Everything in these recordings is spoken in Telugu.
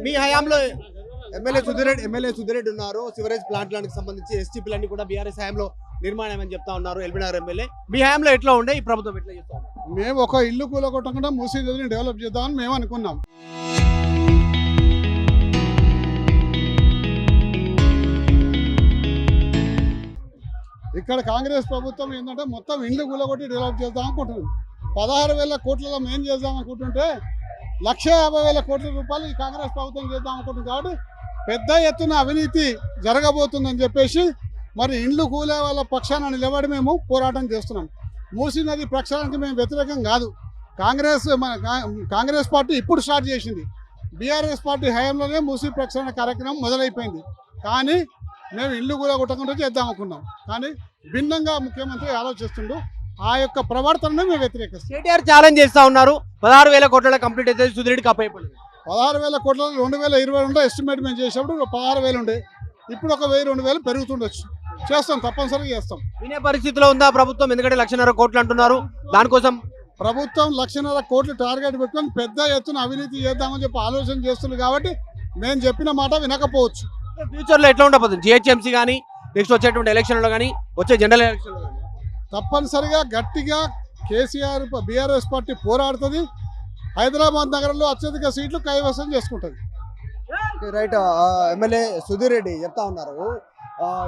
మీ హయాంలో ఎమ్మెల్యే సుధిరెడ్డి ఉన్నారు. సివరేజ్ ప్లాంట్లకు సంబంధించి ఎస్టీపీలన్నీ కూడా బీఆర్ఎస్ హయాంలో నిర్మాణం అని చెప్తా ఉన్నారు. ఎల్బీనగర్ ఎమ్మెల్యే మీ హయాంలో ఎట్లా ఉండే, ఈ ప్రభుత్వం ఎట్లా చేస్తా ఉన్నారు? మేము ఒక ఇల్లు కూలగొట్టకుండా మూసీ నదిని డెవలప్ చేద్దామని మేము అనుకున్నాం. ఇక్కడ కాంగ్రెస్ ప్రభుత్వం ఏంటంటే మొత్తం ఇండ్లు కూలగొట్టి డెవలప్ చేద్దాం అనుకుంటున్నాం. 16,000 కోట్లలో మేము చేద్దాం అనుకుంటుంటే 1,50,000 కోట్ల రూపాయలు ఈ కాంగ్రెస్ ప్రభుత్వం చేద్దాం అనుకుంటుంది. కాబట్టి పెద్ద ఎత్తున అవినీతి జరగబోతుందని చెప్పేసి మరి ఇండ్లు కూలే వాళ్ళ పక్షాన నిలబడి మేము పోరాటం చేస్తున్నాం. మూసీ నది ప్రక్షాళనకి మేము వ్యతిరేకం కాదు. కాంగ్రెస్ పార్టీ ఇప్పుడు స్టార్ట్ చేసింది. బీఆర్ఎస్ పార్టీ హయాంలోనే మూసీ ప్రక్షాళన కార్యక్రమం మొదలైపోయింది. కానీ మేము ఇల్లు కూడా కొట్టకుండా చేద్దాం అనుకున్నాం. కానీ భిన్నంగా ముఖ్యమంత్రి ఆలోచిస్తుండు. ఆ యొక్క ప్రవర్తనను మేము వ్యతిరేకిస్తాం. కేటీఆర్ ఛాలెంజ్ చేస్తా ఉన్నారు. 16,000 కోట్ల కంప్లీట్ అయితే సుధిరెడ్డికి అప్పైపోయింది. 16,000 కోట్లలో 2022 ఎస్టిమేట్ మేము చేసేప్పుడు 16,000 ఉండే. ఇప్పుడు ఒక 1,000-2,000 పెరుగుతుండొచ్చు. చేస్తాం, తప్పనిసరిగా చేస్తాం. వినే పరిస్థితిలో ఉందా ప్రభుత్వం? ఎందుకంటే 1,50,000 కోట్లు అంటున్నారు. దానికోసం ప్రభుత్వం 1,50,000 కోట్లు టార్గెట్ పెట్టుకొని పెద్ద ఎత్తున అవినీతి చేద్దామని చెప్పి ఆలోచన చేస్తుంది. కాబట్టి మేము చెప్పిన మాట వినకపోవచ్చు. ఫ్యూచర్లో ఎట్లా ఉండబోతుంది? జిహెచ్ఎంసీ కానీ నెక్స్ట్ వచ్చేటువంటి ఎలక్షన్లో కానీ వచ్చే జనరల్ ఎలక్షన్లో కానీ తప్పనిసరిగా గట్టిగా కేసీఆర్ బీఆర్ఎస్ పార్టీ పోరాడుతుంది. హైదరాబాద్ నగరంలో అత్యధిక సీట్లు కైవసం చేసుకుంటుంది. రైట్. ఎమ్మెల్యే సుధీర్ రెడ్డి చెప్తా ఉన్నారు.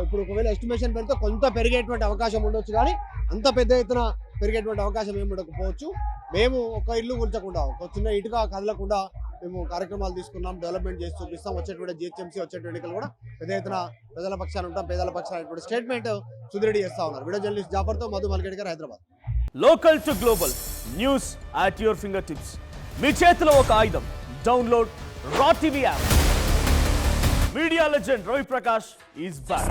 ఇప్పుడు ఒకవేళ ఎస్టిమేషన్ పెడితే కొంత పెరిగేటువంటి అవకాశం ఉండొచ్చు, కానీ అంత పెద్ద ఎత్తున పెరిగేటువంటి అవకాశం ఏమి ఉండకపోవచ్చు. మేము ఒక ఇల్లు కూల్చకుండా, ఒక చిన్న ఇటుక కదలకుండా మేము కార్యక్రమాలు తీసుకున్నాం, డెవలప్మెంట్ చేసి చూపిస్తాం. వచ్చేటువంటి జిహెచ్ఎంసీ వచ్చేటువంటి ఎన్నికలు కూడా పెద్ద ఎత్తున ప్రజల పక్షాన ఉంటాం, పేదల పక్షాన స్టేట్మెంట్ సుధీర్ రెడ్డి చేస్తా ఉన్నారు. వీడియో జర్నలిస్ట్ జాఫర్తో Madhu Malkedkar, Hyderabad. Local to global news at your finger tips. మీ చేతిలో ఒక ఆయుధం. Download R TV app. Media legend Ravi Prakash is back.